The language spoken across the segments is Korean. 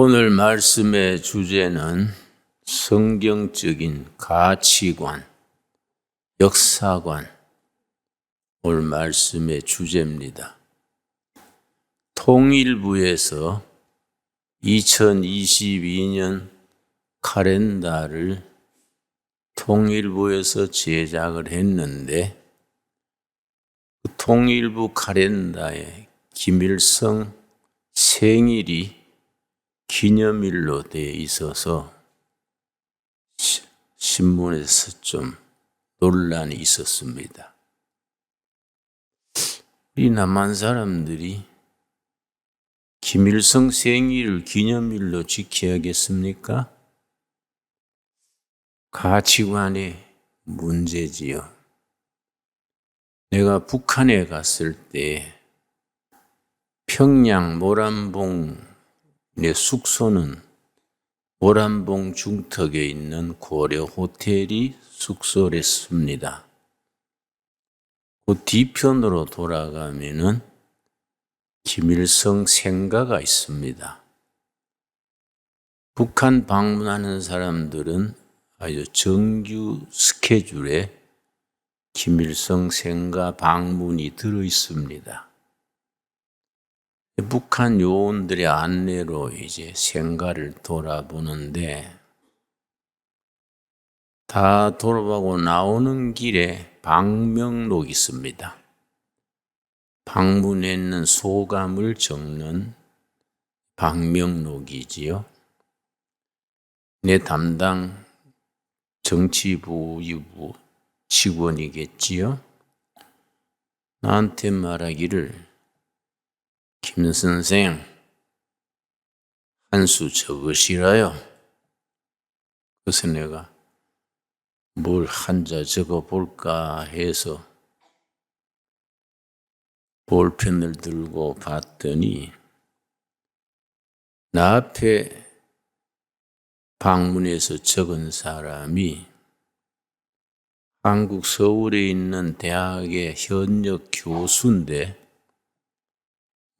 오늘 말씀의 주제는 성경적인 가치관, 역사관, 오늘 말씀의 주제입니다. 통일부에서 2022년 칼렌더를 통일부에서 제작을 했는데 그 통일부 칼렌더에 김일성 생일이 기념일로 되어 있어서 신문에서 좀 논란이 있었습니다. 우리 남한 사람들이 김일성 생일을 기념일로 지켜야겠습니까? 가치관의 문제지요. 내가 북한에 갔을 때 평양 모란봉 내 숙소는 모란봉 중턱에 있는 고려 호텔이 숙소랬습니다. 그 뒤편으로 돌아가면은 김일성 생가가 있습니다. 북한 방문하는 사람들은 아주 정규 스케줄에 김일성 생가 방문이 들어 있습니다. 북한 요원들의 안내로 이제 생가를 돌아보는데 다 돌아보고 나오는 길에 방명록이 있습니다. 방문했는 소감을 적는 방명록이지요. 내 담당 정치부 직원이겠지요. 나한테 말하기를 김 선생, 한 수 적으시라요. 그래서 내가 뭘 한자 적어볼까 해서 볼펜을 들고 봤더니 나 앞에 방문해서 적은 사람이 한국 서울에 있는 대학의 현역 교수인데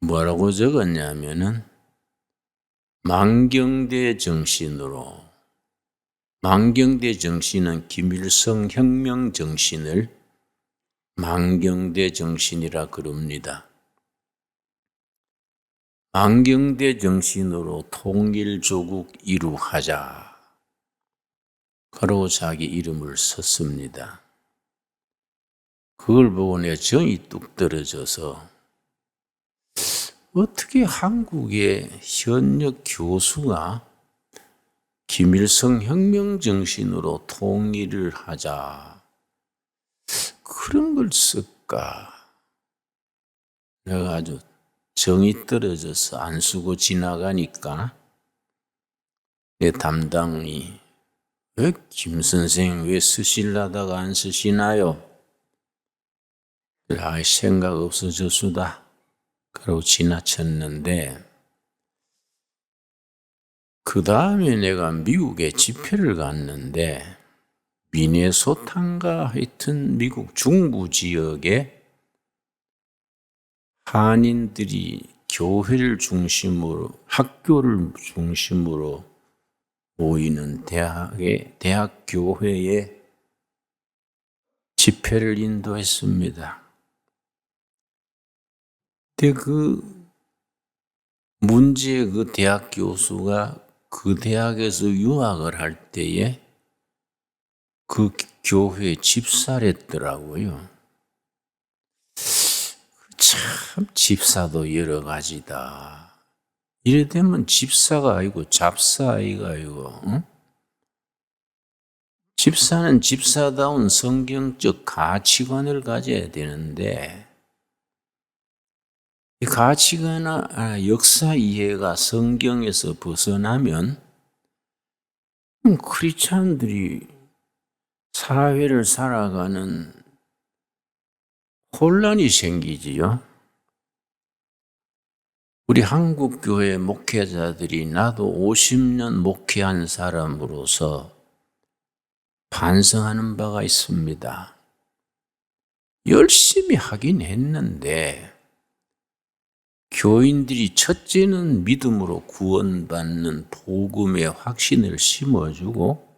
뭐라고 적었냐면은 망경대 정신으로, 망경대 정신은 김일성 혁명 정신을 망경대 정신이라 그럽니다. 망경대 정신으로 통일조국 이루하자. 그러고 자기 이름을 썼습니다. 그걸 보고 내가 정이 뚝 떨어져서 어떻게 한국의 현역 교수가 김일성 혁명 정신으로 통일을 하자 그런 걸 쓸까? 내가 아주 정이 떨어져서 안 쓰고 지나가니까 내 담당이 왜 김 선생 왜 쓰시려다가 안 쓰시나요? 아이 생각 없어졌수다. 그러고 지나쳤는데 그 다음에 내가 미국에 집회를 갔는데 미네소타인가 하여튼 미국 중부 지역에 한인들이 교회를 중심으로 학교를 중심으로 모이는 대학 교회에 집회를 인도했습니다. 근데 그 문제의 그 대학 교수가 그 대학에서 유학을 할 때에 그 교회에 집사랬더라고요. 참 집사도 여러 가지다. 이래 되면 집사가 아니고 잡사 아이가 아니고, 응? 집사는 집사다운 성경적 가치관을 가져야 되는데 이 가치관이나 역사 이해가 성경에서 벗어나면 크리스찬들이 사회를 살아가는 혼란이 생기지요. 우리 한국교회 목회자들이 나도 50년 목회한 사람으로서 반성하는 바가 있습니다. 열심히 하긴 했는데 교인들이 첫째는 믿음으로 구원받는 복음의 확신을 심어주고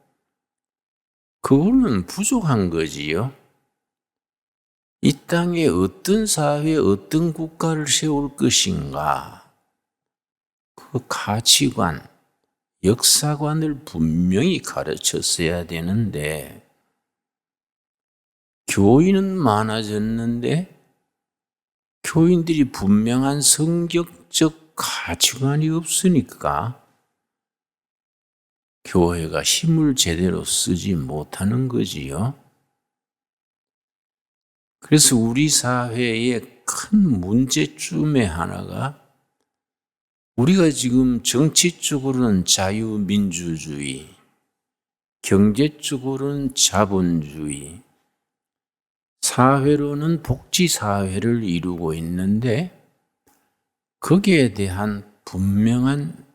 그거는 부족한 거지요. 이 땅에 어떤 사회, 어떤 국가를 세울 것인가 그 가치관, 역사관을 분명히 가르쳤어야 되는데 교인은 많아졌는데 교인들이 분명한 성격적 가치관이 없으니까 교회가 힘을 제대로 쓰지 못하는 거지요. 그래서 우리 사회의 큰 문제점의 하나가 우리가 지금 정치적으로는 자유민주주의, 경제적으로는 자본주의, 사회로는 복지사회를 이루고 있는데 거기에 대한 분명한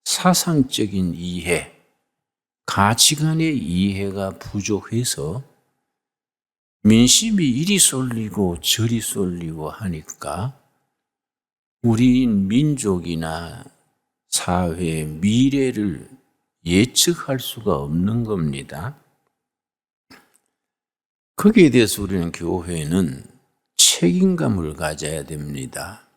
사상적인 이해, 가치관의 이해가 부족해서 민심이 이리 쏠리고 저리 쏠리고 하니까 우리 민족이나 사회의 미래를 예측할 수가 없는 겁니다. 거기에 대해서 우리는 교회는 책임감을 가져야 됩니다.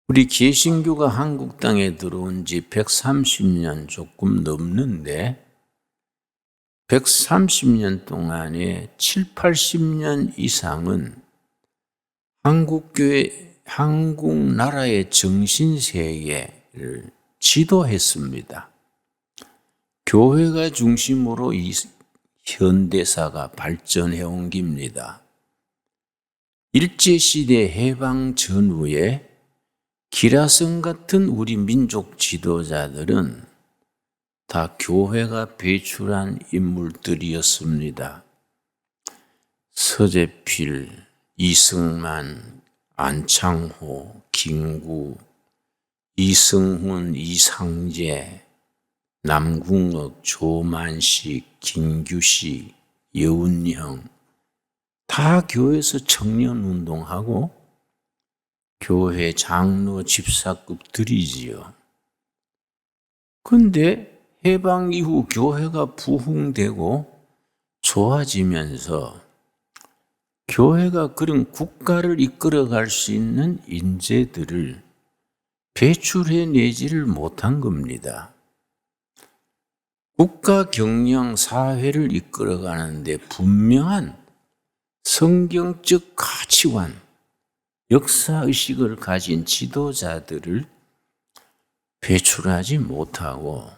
우리 개신교가 한국 땅에 들어온 지 130년 조금 넘는데 130년 동안에 7, 80년 이상은 한국 나라의 정신세계를 지도했습니다. 교회가 중심으로 이 현대사가 발전해온 겁니다. 일제시대 해방 전후에 기라성 같은 우리 민족 지도자들은 다 교회가 배출한 인물들이었습니다. 서재필, 이승만, 안창호, 김구, 이승훈, 이상재, 남궁옥, 조만식, 김규식, 여운형 다 교회에서 청년운동하고 교회 장로 집사급들이지요. 그런데 해방 이후 교회가 부흥되고 좋아지면서 교회가 그런 국가를 이끌어갈 수 있는 인재들을 배출해내지를 못한 겁니다. 국가 경영 사회를 이끌어가는데 분명한 성경적 가치관, 역사의식을 가진 지도자들을 배출하지 못하고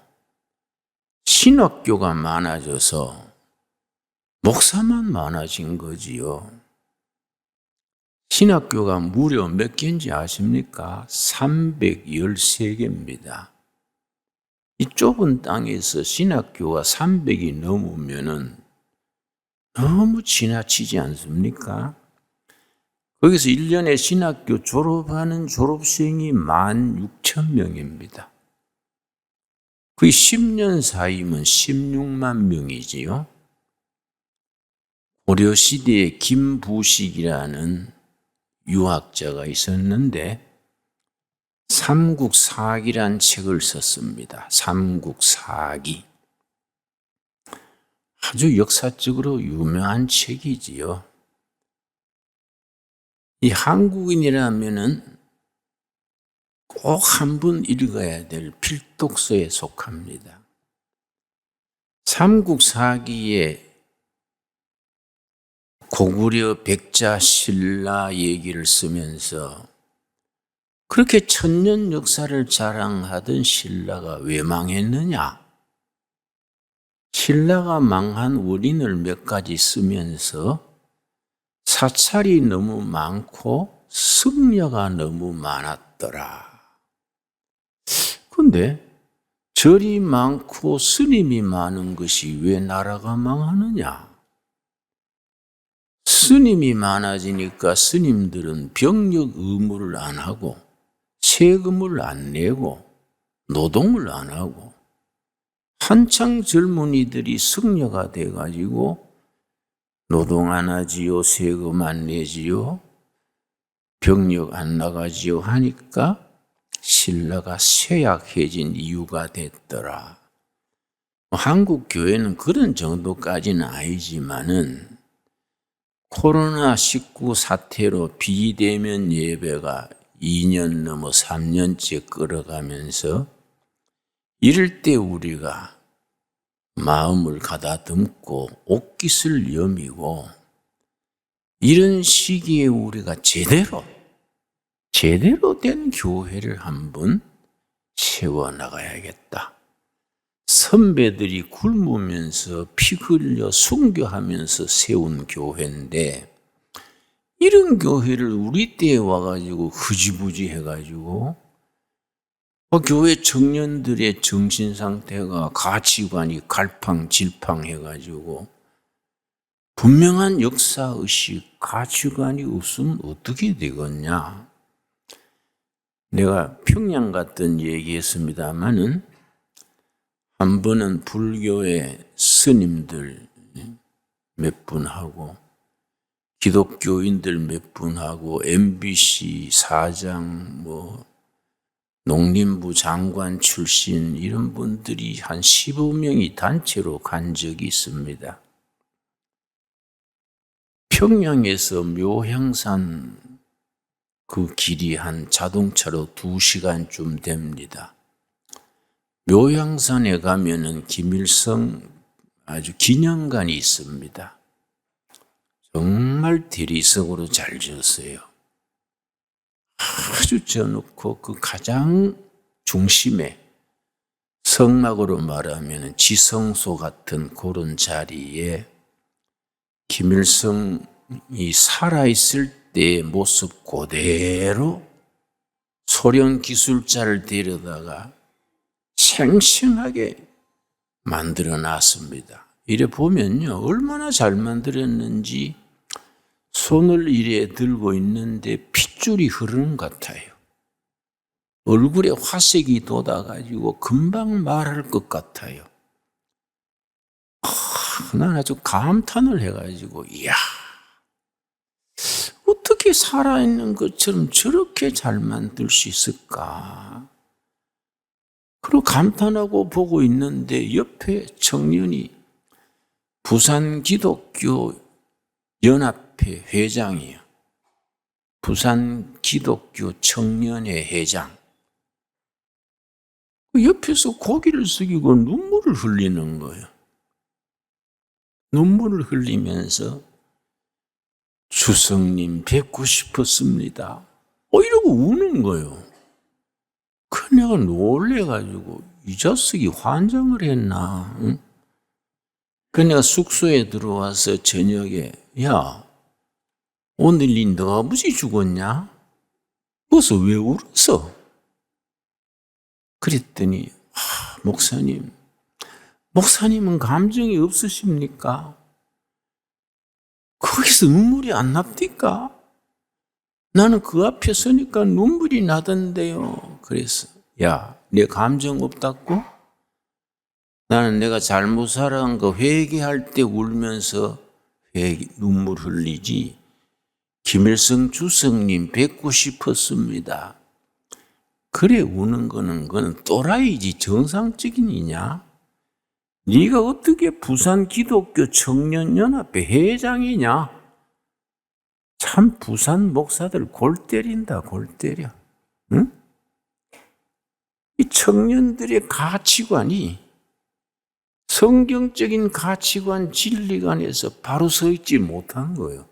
신학교가 많아져서 목사만 많아진 거지요. 신학교가 무려 몇 개인지 아십니까? 313개입니다. 이 좁은 땅에서 신학교가 300이 넘으면은 너무 지나치지 않습니까? 거기서 1년에 신학교 졸업하는 졸업생이 16,000명입니다. 거의 10년 사이면 16만 명이지요. 고려시대에 김부식이라는 유학자가 있었는데 삼국사기란 책을 썼습니다. 삼국사기. 아주 역사적으로 유명한 책이지요. 이 한국인이라면은 꼭 한 번 읽어야 될 필독서에 속합니다. 삼국사기에 고구려 백자 신라 얘기를 쓰면서 그렇게 천년 역사를 자랑하던 신라가 왜 망했느냐? 신라가 망한 원인을 몇 가지 쓰면서 사찰이 너무 많고 승려가 너무 많았더라. 그런데 절이 많고 스님이 많은 것이 왜 나라가 망하느냐? 스님이 많아지니까 스님들은 병력 의무를 안 하고 세금을 안 내고 노동을 안 하고 한창 젊은이들이 승려가 돼가지고 노동 안 하지요, 세금 안 내지요, 병력 안 나가지요 하니까 신라가 쇠약해진 이유가 됐더라. 한국 교회는 그런 정도까지는 아니지만은 코로나19 사태로 비대면 예배가 2년 넘어 3년째 끌어가면서 이럴 때 우리가 마음을 가다듬고 옷깃을 여미고 이런 시기에 우리가 제대로 된 교회를 한번 세워나가야겠다. 선배들이 굶으면서 피 흘려 순교하면서 세운 교회인데 이런 교회를 우리 때에 와가지고 흐지부지 해가지고 교회 청년들의 정신상태가 가치관이 갈팡질팡 해가지고 분명한 역사의식, 가치관이 없으면 어떻게 되겠냐. 내가 평양 갔던 얘기했습니다마는 한 번은 불교의 스님들 몇 분하고 기독교인들 몇 분하고 MBC 사장 농림부 장관 출신 이런 분들이 한 15명이 단체로 간 적이 있습니다. 평양에서 묘향산 그 길이 한 자동차로 2시간쯤 됩니다. 묘향산에 가면은 김일성 아주 기념관이 있습니다. 정말 대리석으로 잘 지었어요. 아주 져놓고 그 가장 중심에 성막으로 말하면 지성소 같은 그런 자리에 김일성이 살아있을 때의 모습 그대로 소련 기술자를 데려다가 생생하게 만들어 놨습니다. 이래 보면요, 얼마나 잘 만들었는지 손을 이래 들고 있는데 핏줄이 흐르는 것 같아요. 얼굴에 화색이 돋아가지고 금방 말할 것 같아요. 난 아주 감탄을 해가지고, 이야, 어떻게 살아있는 것처럼 저렇게 잘 만들 수 있을까? 그리고 감탄하고 보고 있는데 옆에 청년이 부산 기독교 연합회 회장이에요. 부산 기독교 청년회 회장. 옆에서 고개를 숙이고 눈물을 흘리는 거예요. 눈물을 흘리면서 주성님 뵙고 싶었습니다. 이러고 우는 거예요. 그 내가 놀래가지고 이 자식이 환장을 했나? 응? 그 내가 숙소에 들어와서 저녁에 야, 오늘 너 아버지 죽었냐? 그래서 왜 울었어? 그랬더니 목사님은 감정이 없으십니까? 거기서 눈물이 안 납니까? 나는 그 앞에 서니까 눈물이 나던데요. 그래서 야, 내 감정 없다고? 나는 내가 잘못 살아간 거 회개할 때 울면서 눈물 흘리지. 김일성 주석님 뵙고 싶었습니다. 그래 우는 그건 또라이지 정상적인 이냐? 네가 어떻게 부산 기독교 청년연합회 회장이냐? 참 부산 목사들 골 때린다, 골 때려. 응? 이 청년들의 가치관이 성경적인 가치관, 진리관에서 바로 서 있지 못한 거예요.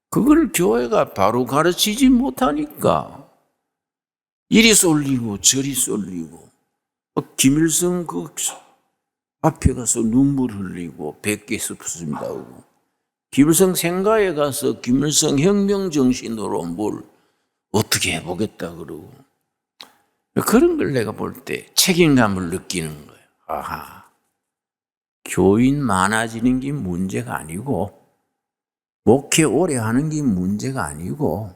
그걸 교회가 바로 가르치지 못하니까 이리 쏠리고 저리 쏠리고 김일성 그 앞에 가서 눈물 흘리고 뵙게 싶습니다 하고 김일성 생가에 가서 김일성 혁명 정신으로 뭘 어떻게 해보겠다 그러고 그런 걸 내가 볼 때 책임감을 느끼는 거예요. 아하, 교인 많아지는 게 문제가 아니고 목회 오래 하는 게 문제가 아니고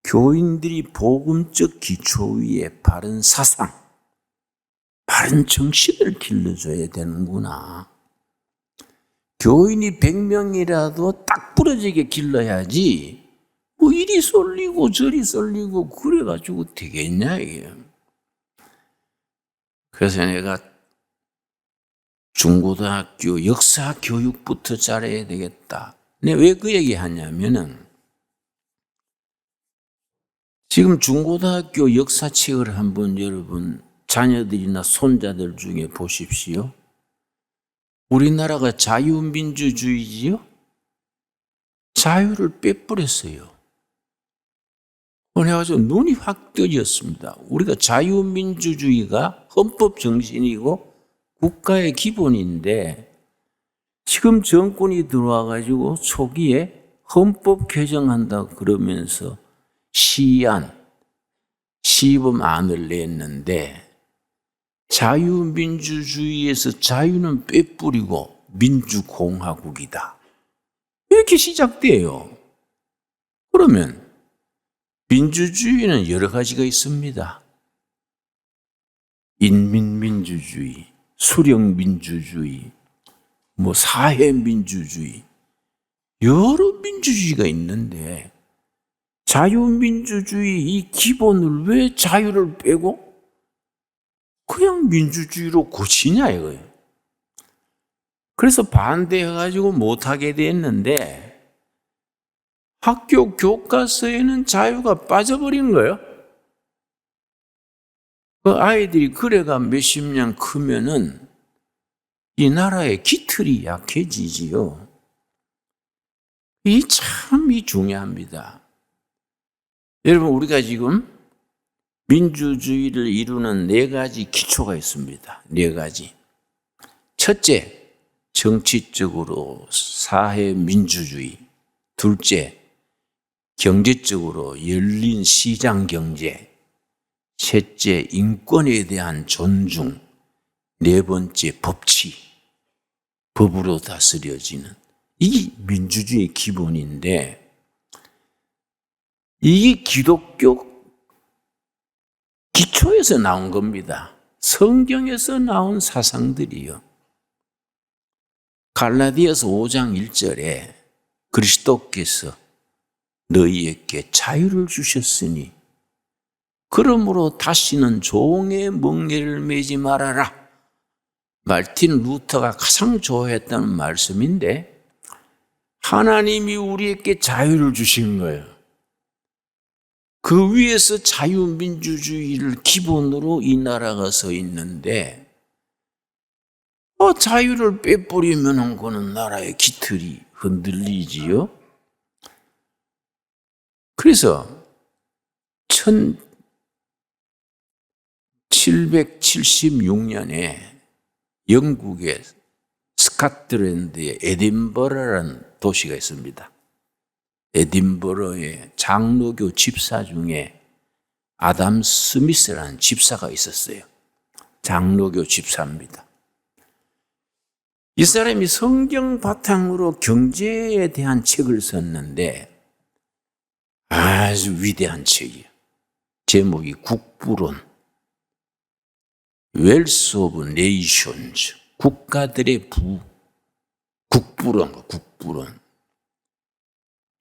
교인들이 복음적 기초 위에 바른 사상, 바른 정신을 길러줘야 되는구나. 교인이 100명이라도 딱 부러지게 길러야지 이리 쏠리고 저리 쏠리고 그래가지고 되겠냐 이게. 그래서 내가 중고등학교 역사 교육부터 잘해야 되겠다. 내가 왜 그 얘기 하냐면은 지금 중고등학교 역사책을 한번 여러분 자녀들이나 손자들 중에 보십시오. 우리나라가 자유민주주의지요? 자유를 빼버렸어요. 그래가지고 눈이 확 떠졌습니다. 우리가 자유민주주의가 헌법 정신이고 국가의 기본인데 지금 정권이 들어와가지고 초기에 헌법 개정한다 그러면서 시범안을 냈는데 자유민주주의에서 자유는 빼뿌리고 민주공화국이다. 이렇게 시작돼요. 그러면 민주주의는 여러 가지가 있습니다. 인민민주주의, 수령민주주의, 사회민주주의, 여러 민주주의가 있는데 자유민주주의 이 기본을 왜 자유를 빼고 그냥 민주주의로 고치냐 이거예요. 그래서 반대해가지고 못하게 됐는데 학교 교과서에는 자유가 빠져버린 거예요. 그 아이들이 그래가 몇십 년 크면은 이 나라의 기틀이 약해지지요. 이 참 중요합니다. 여러분 우리가 지금 민주주의를 이루는 4가지 기초가 있습니다. 4가지. 첫째, 정치적으로 사회민주주의. 둘째, 경제적으로 열린 시장경제. 셋째, 인권에 대한 존중. 4번째, 법치. 법으로 다스려지는. 이게 민주주의의 기본인데 이게 기독교 기초에서 나온 겁니다. 성경에서 나온 사상들이요. 갈라디아서 5장 1절에 그리스도께서 너희에게 자유를 주셨으니 그러므로 다시는 종의 멍에를 매지 말아라. 말틴 루터가 가장 좋아했다는 말씀인데 하나님이 우리에게 자유를 주신 거예요. 그 위에서 자유민주주의를 기본으로 이 나라가 서 있는데 자유를 빼버리면 그는 나라의 기틀이 흔들리지요. 그래서 1776년에 영국의 스코틀랜드의 에딘버러라는 도시가 있습니다. 에딘버러의 장로교 집사 중에 아담 스미스라는 집사가 있었어요. 장로교 집사입니다. 이 사람이 성경 바탕으로 경제에 대한 책을 썼는데 아주 위대한 책이에요. 제목이 국부론, 웰스 오브 네이션즈, 국가들의 국부론.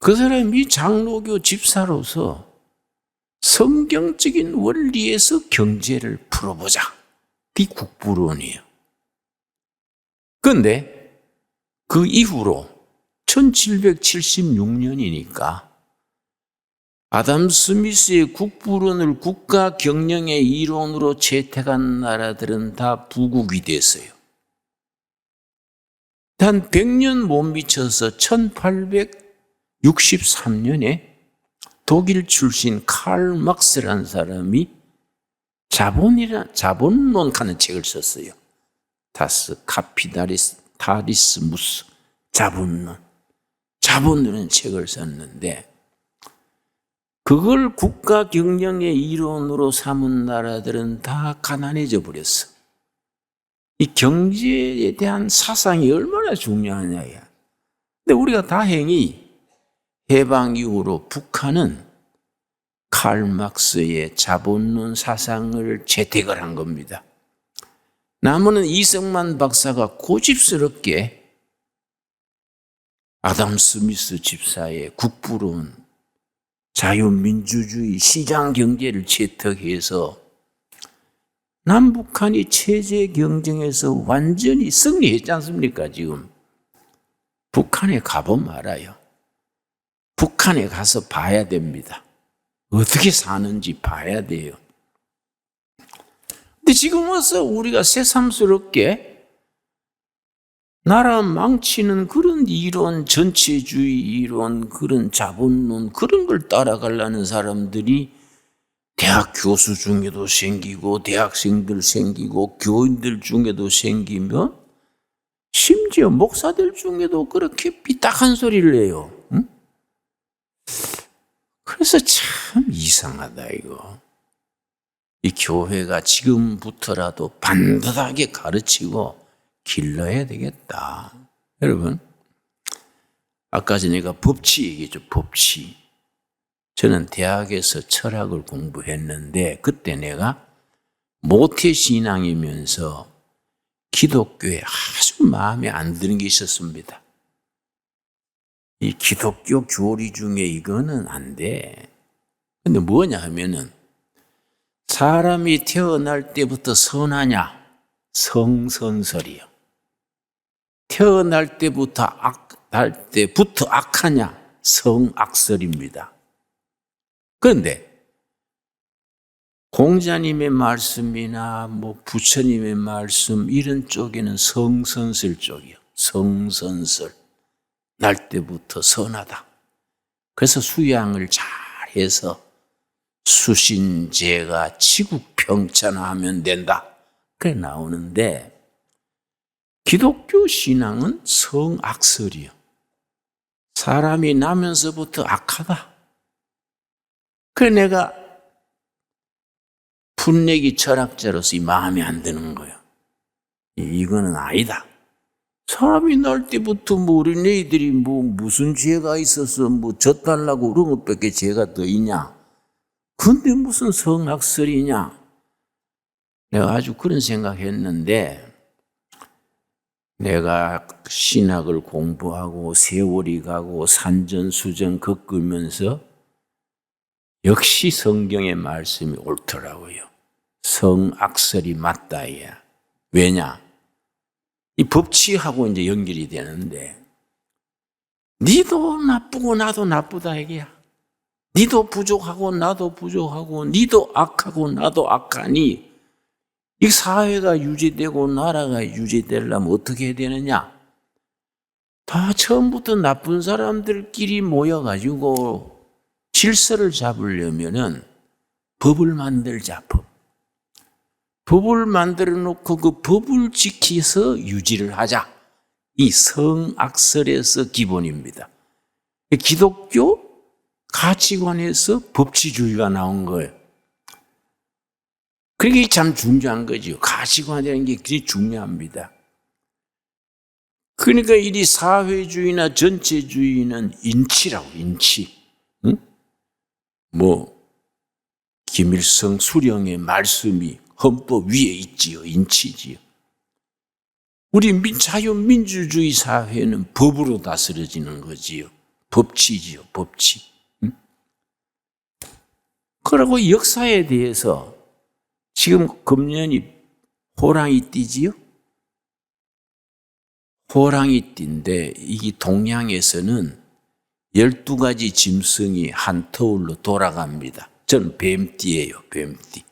그 사람이 장로교 집사로서 성경적인 원리에서 경제를 풀어보자. 그게 국부론이에요. 그런데 그 이후로 1776년이니까 아담 스미스의 국부론을 국가 경영의 이론으로 채택한 나라들은 다 부국이 됐어요. 단 100년 못 미쳐서 1863년에 독일 출신 칼 막스라는 사람이 자본론 하는 책을 썼어요. 다스 카피탈리스무스 자본론은 책을 썼는데 그걸 국가 경영의 이론으로 삼은 나라들은 다 가난해져 버렸어. 이 경제에 대한 사상이 얼마나 중요하냐야. 근데 우리가 다행히 해방 이후로 북한은 칼 막스의 자본론 사상을 채택을 한 겁니다. 남은 이승만 박사가 고집스럽게 아담 스미스 집사의 국부론 자유민주주의 시장 경제를 채택해서 남북한이 체제 경쟁에서 완전히 승리했지 않습니까? 지금 북한에 가보면 알아요. 북한에 가서 봐야 됩니다. 어떻게 사는지 봐야 돼요. 근데 지금 와서 우리가 새삼스럽게 나라 망치는 그런 이론, 전체주의 이론, 그런 자본론, 그런 걸 따라가려는 사람들이 대학 교수 중에도 생기고, 대학생들 생기고, 교인들 중에도 생기면, 심지어 목사들 중에도 그렇게 삐딱한 소리를 해요. 응? 그래서 참 이상하다, 이거. 이 교회가 지금부터라도 반듯하게 가르치고 길러야 되겠다. 여러분, 아까 전에 내가 법치 얘기했죠, 법치. 저는 대학에서 철학을 공부했는데 그때 내가 모태신앙이면서 기독교에 아주 마음에 안 드는 게 있었습니다. 이 기독교 교리 중에 이거는 안 돼. 근데 뭐냐 하면은 사람이 태어날 때부터 선하냐? 성선설이요. 태어날 때부터 악하냐? 성악설입니다. 그런데 공자님의 말씀이나 뭐 부처님의 말씀 이런 쪽에는 성선설 쪽이요. 성선설. 날 때부터 선하다. 그래서 수양을 잘해서 수신제가 치국평천하면 된다. 그래 나오는데 기독교 신앙은 성악설이요. 사람이 나면서부터 악하다. 그래 내가 풋내기 철학자로서 이 마음에 안 드는 거예요. 이거는 아니다. 사람이 날 때부터 뭐 어린애들이 뭐 무슨 죄가 있어서 뭐 젖달라고 그런 것밖에 죄가 더 있냐. 근데 무슨 성악설이냐. 내가 아주 그런 생각했는데 내가 신학을 공부하고 세월이 가고 산전수전 겪으면서 역시 성경의 말씀이 옳더라고요. 성악설이 맞다. 야. 왜냐? 이 법치하고 이제 연결이 되는데 니도 나쁘고 나도 나쁘다 이게야. 니도 부족하고 나도 부족하고 니도 악하고 나도 악하니 이 사회가 유지되고 나라가 유지되려면 어떻게 해야 되느냐? 다 처음부터 나쁜 사람들끼리 모여가지고 질서를 잡으려면은 법을 만들자, 법. 법을 만들어 놓고 그 법을 지켜서 유지를 하자. 이 성악설에서 기본입니다. 기독교 가치관에서 법치주의가 나온 거예요. 그게 참 중요한 거죠. 가치관이라는 게 굉장히 중요합니다. 그러니까 이 사회주의나 전체주의는 인치라고, 인치. 응? 뭐 김일성 수령의 말씀이 헌법 위에 있지요. 인치지요. 우리 자유민주주의 사회는 법으로 다스려지는 거지요. 법치지요. 법치. 응? 그리고 역사에 대해서 지금 금년이 호랑이띠지요. 호랑이띠인데 이게 동양에서는 12가지 짐승이 한 터울로 돌아갑니다. 저는 뱀띠예요. 뱀띠.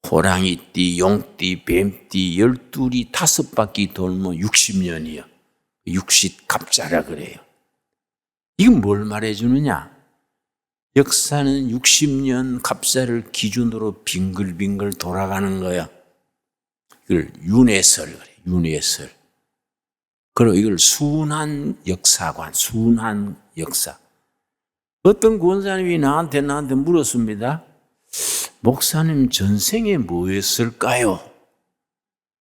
호랑이띠, 용띠, 뱀띠 12이 5바퀴 돌면 60년이요. 60갑자라 그래요. 이건 뭘 말해주느냐? 역사는 60년 갑자를 기준으로 빙글빙글 돌아가는 거야. 이걸 윤회설 그래. 윤회설. 그리고 이걸 순환 역사관, 순환 역사. 어떤 권사님이 나한테 물었습니다. 목사님 전생에 뭐 했을까요?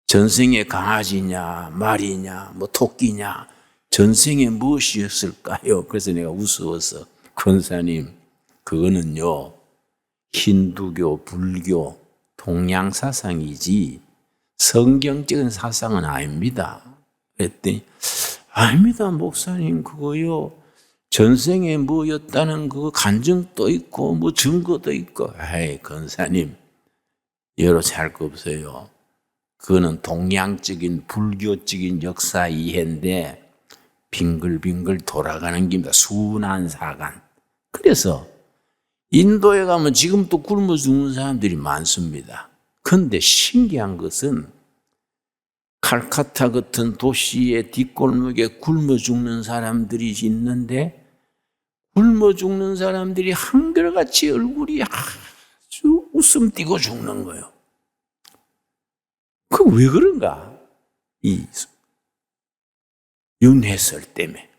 전생에 강아지냐, 말이냐, 뭐 토끼냐, 전생에 무엇이었을까요? 그래서 내가 웃어서 권사님, 그거는요, 힌두교, 불교, 동양 사상이지 성경적인 사상은 아닙니다. 그랬더니 아닙니다 목사님 그거요 전생에 뭐였다는 그 간증도 있고 뭐 증거도 있고. 에이, 권사님, 여러 할 거 없어요. 그거는 동양적인 불교적인 역사 이해인데 빙글빙글 돌아가는 겁니다. 순환 사관. 그래서 인도에 가면 지금도 굶어 죽는 사람들이 많습니다. 그런데 신기한 것은 칼카타 같은 도시의 뒷골목에 굶어 죽는 사람들이 있는데 굶어 죽는 사람들이 한결같이 얼굴이 아주 웃음 띄고 죽는 거예요. 그 왜 그런가? 이 윤회설 때문에.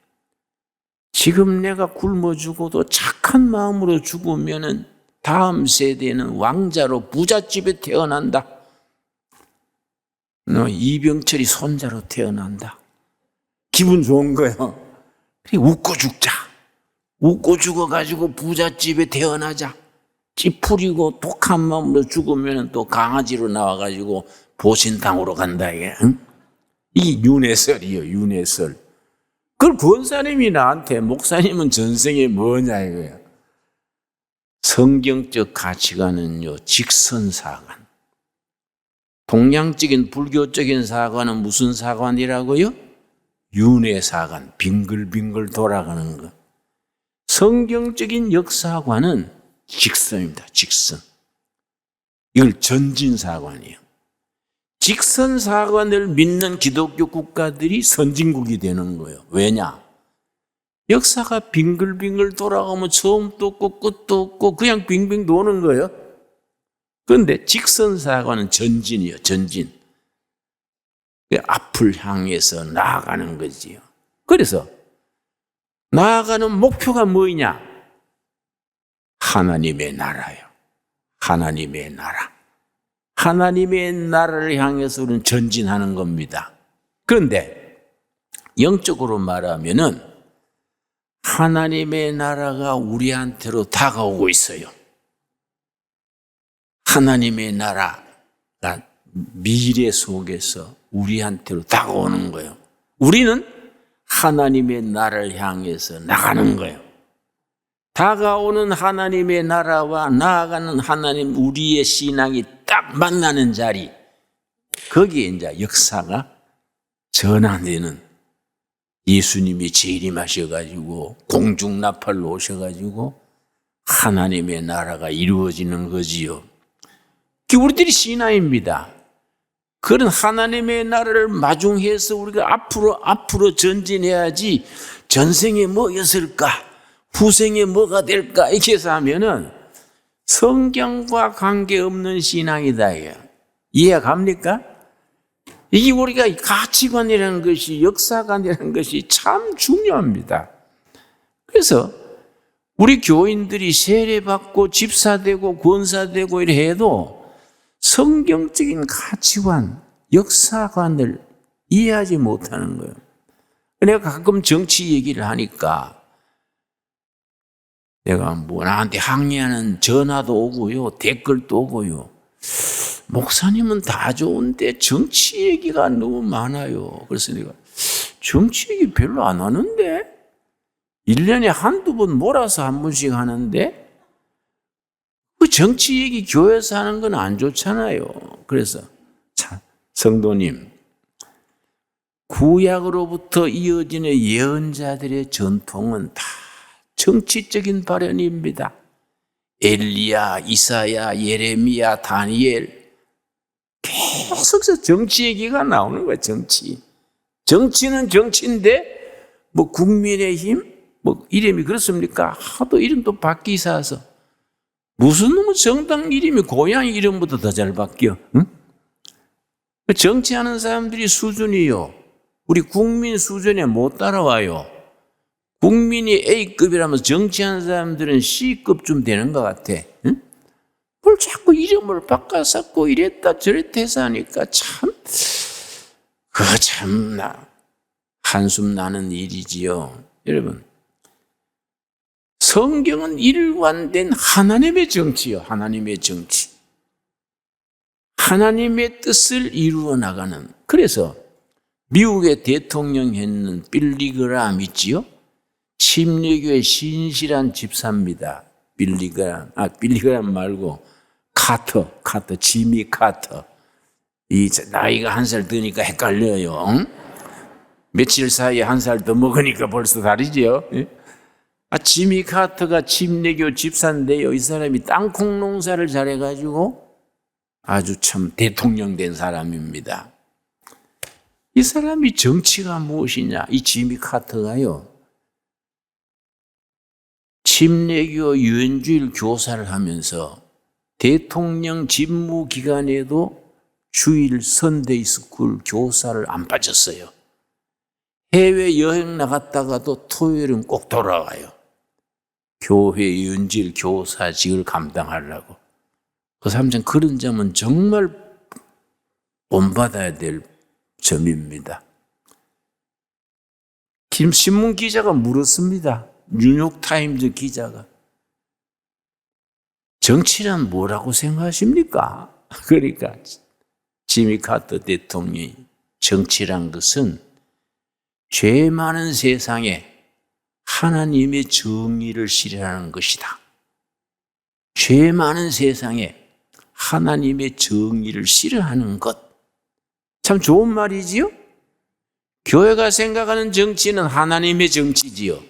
지금 내가 굶어 죽어도 착한 마음으로 죽으면은 다음 세대는 왕자로 부잣집에 태어난다. 너 이병철이 손자로 태어난다. 기분 좋은 거예요. 웃고 죽자. 웃고 죽어가지고 부잣집에 태어나자. 찌푸리고 독한 마음으로 죽으면 또 강아지로 나와가지고 보신탕으로 간다. 이게. 응? 이 윤회설이요, 윤회설. 그걸 권사님이 나한테 목사님은 전생에 뭐냐 이거예요. 성경적 가치관은요, 직선사관. 동양적인 불교적인 사관은 무슨 사관이라고요? 윤회사관, 빙글빙글 돌아가는 것. 성경적인 역사관은 직선입니다, 직선. 이걸 전진사관이에요. 직선사관을 믿는 기독교 국가들이 선진국이 되는 거예요. 왜냐? 역사가 빙글빙글 돌아가면 처음도 없고 끝도 없고 그냥 빙빙 도는 거예요. 그런데 직선사관은 전진이에요, 전진. 앞을 향해서 나아가는 거지요. 그래서 나아가는 목표가 뭐냐? 하나님의 나라요. 하나님의 나라. 하나님의 나라를 향해서 우리는 전진하는 겁니다. 그런데 영적으로 말하면은 하나님의 나라가 우리한테로 다가오고 있어요. 하나님의 나라가 미래 속에서 우리한테로 다가오는 거예요. 우리는 하나님의 나라를 향해서 나가는 거예요. 다가오는 하나님의 나라와 나아가는 하나님, 우리의 신앙이 딱 만나는 자리, 거기에 이제 역사가 전환되는, 예수님이 재림하셔가지고 공중나팔로 오셔가지고 하나님의 나라가 이루어지는 거지요. 그게 우리들이 신앙입니다. 그런 하나님의 나라를 마중해서 우리가 앞으로 전진해야지, 전생에 뭐였을까, 후생에 뭐가 될까 이렇게 해서 하면은 성경과 관계없는 신앙이다. 이해 갑니까? 이게 우리가 가치관이라는 것이, 역사관이라는 것이 참 중요합니다. 그래서 우리 교인들이 세례받고 집사되고 권사되고 이래 해도 성경적인 가치관, 역사관을 이해하지 못하는 거예요. 내가 가끔 정치 얘기를 하니까 내가 뭐 나한테 항의하는 전화도 오고요, 댓글도 오고요. 목사님은 다 좋은데 정치 얘기가 너무 많아요. 그래서 내가 정치 얘기 별로 안 하는데? 1년에 한두 번 몰아서 한 번씩 하는데? 그 정치 얘기 교회에서 하는 건 안 좋잖아요. 그래서 참, 성도님, 구약으로부터 이어지는 예언자들의 전통은 다 정치적인 발언입니다. 엘리야, 이사야, 예레미야, 다니엘, 계속해서 정치 얘기가 나오는 거예요. 정치. 정치는 정치인데 뭐 국민의힘 뭐 이름이 그렇습니까? 하도 이름도 바뀌사서 무슨 놈의 정당 이름이 고향 이름보다 더 잘 바뀌어? 응? 정치하는 사람들이 수준이요, 우리 국민 수준에 못 따라와요. 국민이 A급이라면 정치하는 사람들은 C급쯤 되는 것 같아. 응? 뭘 자꾸 이름을 바꿔서 이랬다 저랬다 해서 하니까 참, 그거 참 한숨 나는 일이지요. 여러분, 성경은 일관된 하나님의 정치요. 하나님의 정치. 하나님의 뜻을 이루어 나가는. 그래서 미국의 대통령 했는 빌리 그라함 있지요? 침례교의 신실한 집사입니다. 빌리그람 말고 카터, 지미 카터. 이 나이가 한 살 드니까 헷갈려요. 응? 며칠 사이에 한 살 더 먹으니까 벌써 다르지요. 지미 카터가 침례교 집사인데요. 이 사람이 땅콩 농사를 잘해가지고 아주 참 대통령 된 사람입니다. 이 사람이 정치가 무엇이냐? 이 지미 카터가요. 침례교 유엔주일 교사를 하면서 대통령 집무 기간에도 주일 선데이 스쿨 교사를 안 빠졌어요. 해외 여행 나갔다가도 토요일은 꼭 돌아와요. 교회 유엔주일 교사직을 감당하려고. 그 사람 참 그런 점은 정말 본받아야 될 점입니다. 신문 기자가 물었습니다. 뉴욕타임즈 기자가. 정치란 뭐라고 생각하십니까? 그러니까 지미 카터 대통령이 정치란 것은 죄 많은 세상에 하나님의 정의를 실현하는 것이다. 죄 많은 세상에 하나님의 정의를 실현하는 것. 참 좋은 말이지요? 교회가 생각하는 정치는 하나님의 정치지요.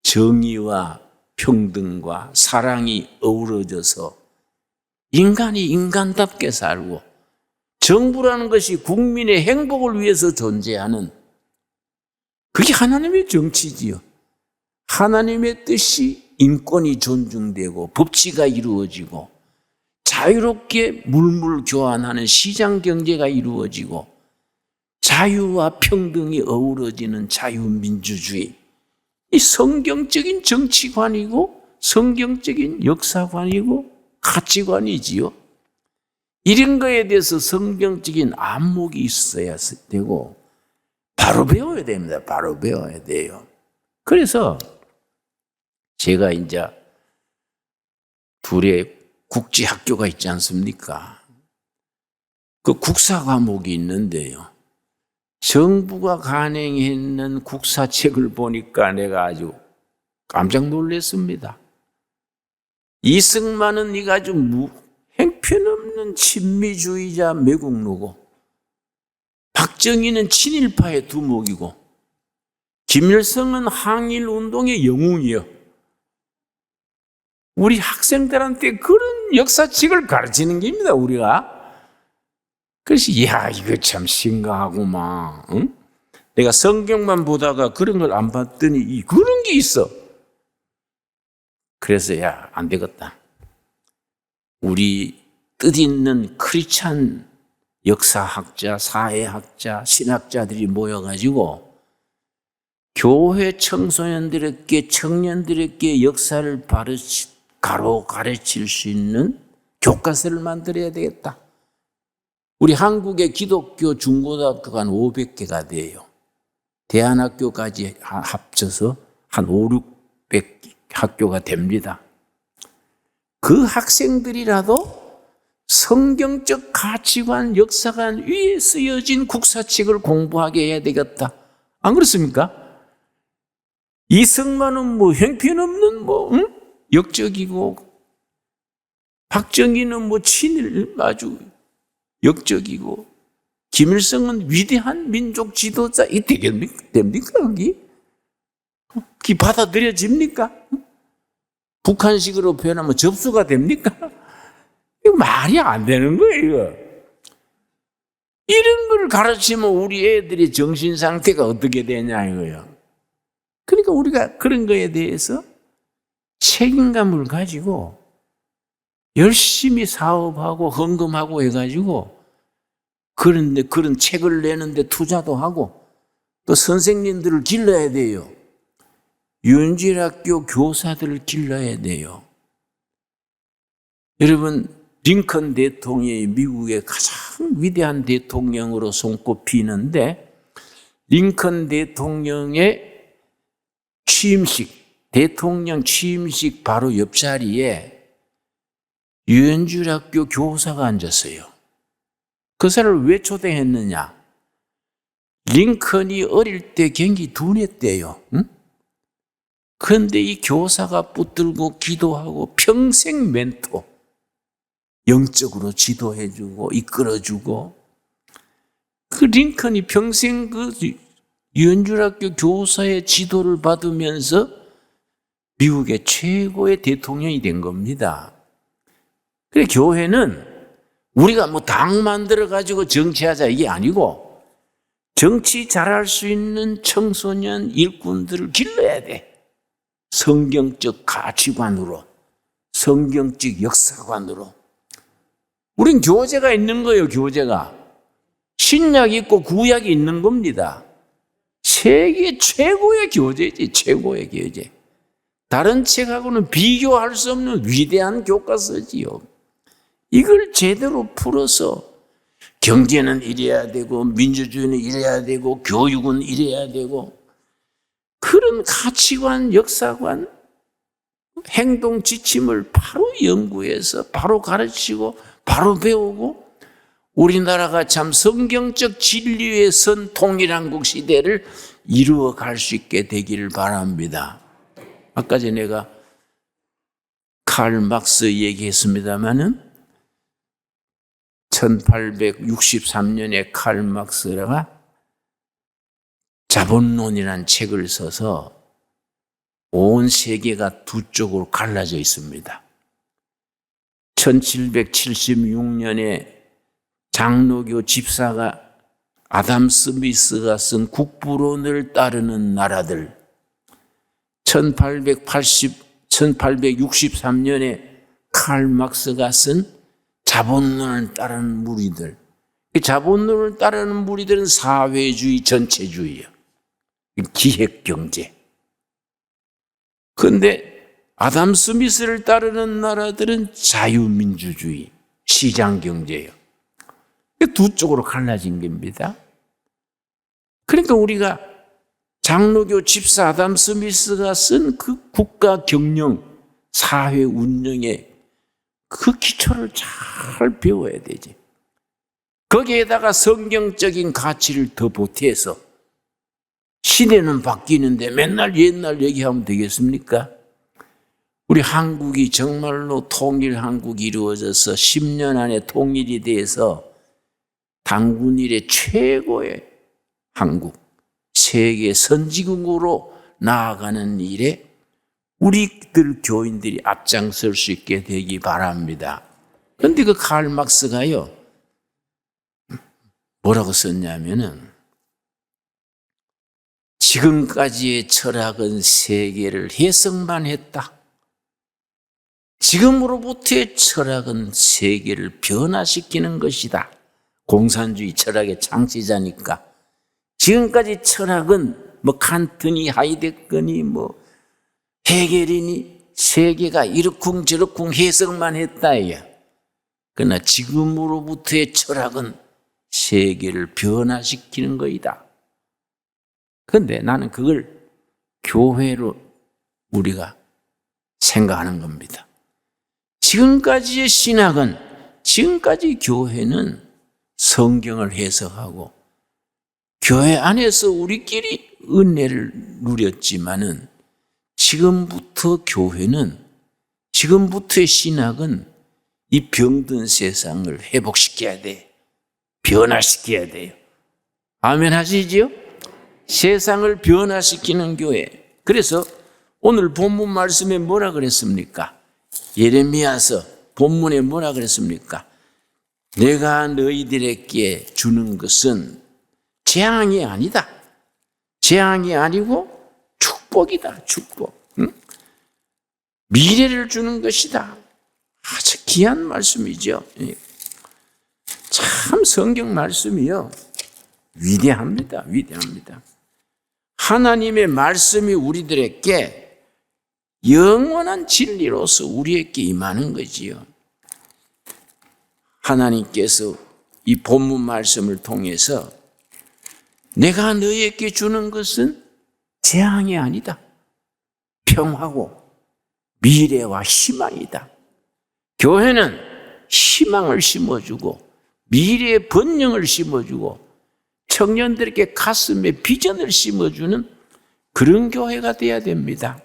정의와 평등과 사랑이 어우러져서 인간이 인간답게 살고 정부라는 것이 국민의 행복을 위해서 존재하는 그게 하나님의 정치지요. 하나님의 뜻이 인권이 존중되고 법치가 이루어지고 자유롭게 물물 교환하는 시장 경제가 이루어지고 자유와 평등이 어우러지는 자유민주주의. 이 성경적인 정치관이고 성경적인 역사관이고 가치관이지요. 이런 거에 대해서 성경적인 안목이 있어야 되고 바로 배워야 됩니다. 바로 배워야 돼요. 그래서 제가 이제 둘의 국제학교가 있지 않습니까? 그 국사 과목이 있는데요. 정부가 간행했는 국사책을 보니까 내가 아주 깜짝 놀랐습니다. 이승만은 네가 아주 형편없는 친미주의자 매국노고, 박정희는 친일파의 두목이고, 김일성은 항일운동의 영웅이요. 우리 학생들한테 그런 역사책을 가르치는 겁니다, 우리가. 그래서 이거 참 심각하구만. 응? 내가 성경만 보다가 그런 걸 안 봤더니 그런 게 있어. 그래서 안 되겠다. 우리 뜻있는 크리스찬 역사학자, 사회학자, 신학자들이 모여가지고 교회 청소년들에게, 청년들에게 역사를 가르칠 수 있는 교과서를 만들어야 되겠다. 우리 한국의 기독교 중고등학교가 한 500개가 돼요. 대안학교까지 합쳐서 한 5, 600 학교가 됩니다. 그 학생들이라도 성경적 가치관, 역사관 위에 쓰여진 국사책을 공부하게 해야 되겠다. 안 그렇습니까? 이승만은 형편없는 역적이고, 박정희는 친일 아주 역적이고, 김일성은 위대한 민족 지도자. 이 됩니까, 여기? 그게 받아들여집니까? 북한식으로 표현하면 접수가 됩니까? 이거 말이 안 되는 거예요, 이거. 이런 걸 가르치면 우리 애들의 정신 상태가 어떻게 되냐, 이거요. 그러니까 우리가 그런 거에 대해서 책임감을 가지고 열심히 사업하고 헌금하고 해가지고 그런데 그런 책을 내는데 투자도 하고 또 선생님들을 길러야 돼요. 유엔주일학교 교사들을 길러야 돼요. 여러분, 링컨 대통령이 미국의 가장 위대한 대통령으로 손꼽히는데 링컨 대통령의 취임식, 대통령 취임식 바로 옆자리에 유엔주일학교 교사가 앉았어요. 그 사람을 왜 초대했느냐? 링컨이 어릴 때 굉장히 둔했대요. 응? 그런데 이 교사가 붙들고 기도하고 평생 멘토, 영적으로 지도해주고 이끌어주고, 그 링컨이 평생 그 유엔줄학교 교사의 지도를 받으면서 미국의 최고의 대통령이 된 겁니다. 그래, 교회는 우리가 뭐 당 만들어가지고 정치하자 이게 아니고, 정치 잘할 수 있는 청소년 일꾼들을 길러야 돼. 성경적 가치관으로, 성경적 역사관으로. 우린 교재가 있는 거예요, 교재가. 신약이 있고 구약이 있는 겁니다. 세계 최고의 교재지, 최고의 교재. 다른 책하고는 비교할 수 없는 위대한 교과서지요. 이걸 제대로 풀어서 경제는 이래야 되고, 민주주의는 이래야 되고, 교육은 이래야 되고, 그런 가치관, 역사관, 행동 지침을 바로 연구해서 바로 가르치고 바로 배우고, 우리나라가 참 성경적 진리의 선 통일한국 시대를 이루어 갈 수 있게 되기를 바랍니다. 아까 전에 내가 칼 막스 얘기했습니다마는 1863년에 칼 막스가 자본론이라는 책을 써서 온 세계가 두 쪽으로 갈라져 있습니다. 1776년에 장로교 집사가 아담 스미스가 쓴 국부론을 따르는 나라들, 1863년에 칼 막스가 쓴 자본론을 따르는 무리들. 자본론을 따르는 무리들은 사회주의, 전체주의예요. 기획경제. 그런데 아담 스미스를 따르는 나라들은 자유민주주의, 시장경제예요. 두 쪽으로 갈라진 겁니다. 그러니까 우리가 장로교 집사 아담 스미스가 쓴 그 국가 경영, 사회 운영의 그 기초를 잘 배워야 되지. 거기에다가 성경적인 가치를 더 보태서, 시대는 바뀌는데 맨날 옛날 얘기하면 되겠습니까? 우리 한국이 정말로 통일 한국이 이루어져서 10년 안에 통일이 돼서 단군 이래 최고의 한국, 세계 선진국으로 나아가는 일에 우리들 교인들이 앞장설 수 있게 되기 바랍니다. 그런데 그 칼 막스가요, 뭐라고 썼냐면은, 지금까지의 철학은 세계를 해석만 했다. 지금으로부터의 철학은 세계를 변화시키는 것이다. 공산주의 철학의 창시자니까. 지금까지 철학은 뭐 칸트니 하이데거니 뭐 헤겔이니 세계가 이러쿵저러쿵 해석만 했다. 그러나 지금으로부터의 철학은 세계를 변화시키는 것이다. 그런데 나는 그걸 교회로 우리가 생각하는 겁니다. 지금까지의 신학은, 지금까지 교회는 성경을 해석하고 교회 안에서 우리끼리 은혜를 누렸지만은, 지금부터 교회는, 지금부터의 신학은 이 병든 세상을 회복시켜야 돼. 변화시켜야 돼요. 아멘 하시지요? 세상을 변화시키는 교회. 그래서 오늘 본문 말씀에 뭐라 그랬습니까? 예레미야서 본문에 뭐라 그랬습니까? 내가 너희들에게 주는 것은 재앙이 아니다. 재앙이 아니고 축복이다. 축복. 응? 미래를 주는 것이다. 아주 귀한 말씀이죠. 참 성경 말씀이요, 위대합니다. 위대합니다. 하나님의 말씀이 우리들에게 영원한 진리로서 우리에게 임하는 거지요. 하나님께서 이 본문 말씀을 통해서 내가 너희에게 주는 것은 재앙이 아니다. 평화고 미래와 희망이다. 교회는 희망을 심어주고 미래의 번영을 심어주고 청년들에게 가슴에 비전을 심어주는 그런 교회가 돼야 됩니다.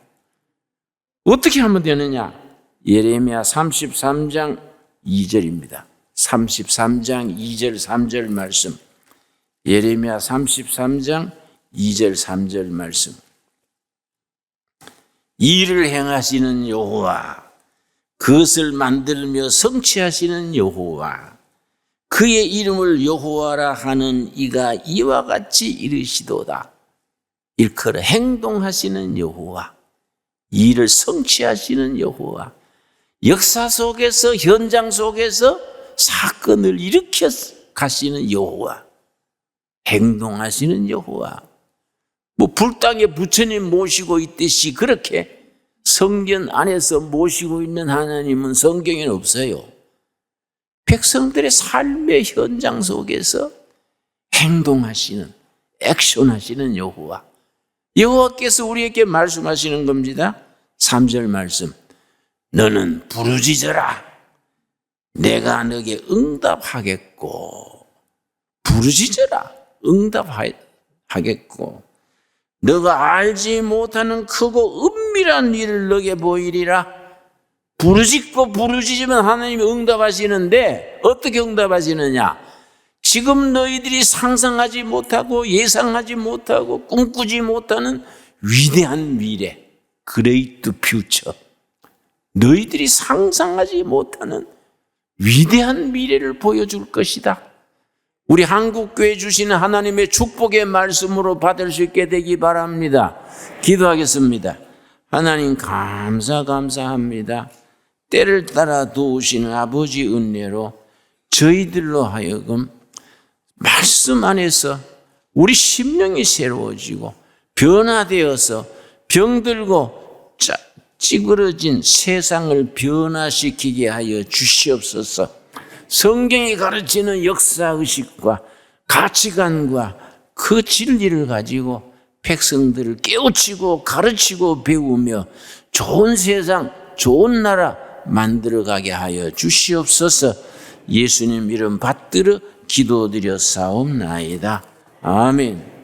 어떻게 하면 되느냐? 예레미야 33장 2절입니다. 33장 2절 3절 말씀. 예레미야 33장 2절 3절 말씀. 일을 행하시는 여호와, 그것을 만들며 성취하시는 여호와, 그의 이름을 여호와라 하는 이가 이와 같이 이르시도다. 일컬어 행동하시는 여호와, 일을 성취하시는 여호와, 역사 속에서 현장 속에서 사건을 일으켜 가시는 여호와, 행동하시는 여호와. 뭐 불당에 부처님 모시고 있듯이 그렇게 성전 안에서 모시고 있는 하나님은 성경에는 없어요. 백성들의 삶의 현장 속에서 행동하시는, 액션하시는 여호와. 여호와께서 우리에게 말씀하시는 겁니다. 3절 말씀. 너는 부르짖어라. 내가 너에게 응답하겠고. 부르짖어라. 응답하겠고. 너가 알지 못하는 크고 은밀한 일을 너에게 보이리라. 부르짖고 부르짖으면 하나님이 응답하시는데 어떻게 응답하시느냐? 지금 너희들이 상상하지 못하고 예상하지 못하고 꿈꾸지 못하는 위대한 미래, 그레이트 퓨처. 너희들이 상상하지 못하는 위대한 미래를 보여줄 것이다. 우리 한국교회 주시는 하나님의 축복의 말씀으로 받을 수 있게 되기 바랍니다. 기도하겠습니다. 하나님 감사합니다. 때를 따라 도우시는 아버지 은혜로 저희들로 하여금 말씀 안에서 우리 심령이 새로워지고 변화되어서 병들고 찌그러진 세상을 변화시키게 하여 주시옵소서. 성경이 가르치는 역사의식과 가치관과 그 진리를 가지고 백성들을 깨우치고 가르치고 배우며 좋은 세상, 좋은 나라 만들어가게 하여 주시옵소서. 예수님 이름 받들어 기도드려 사옵나이다. 아멘.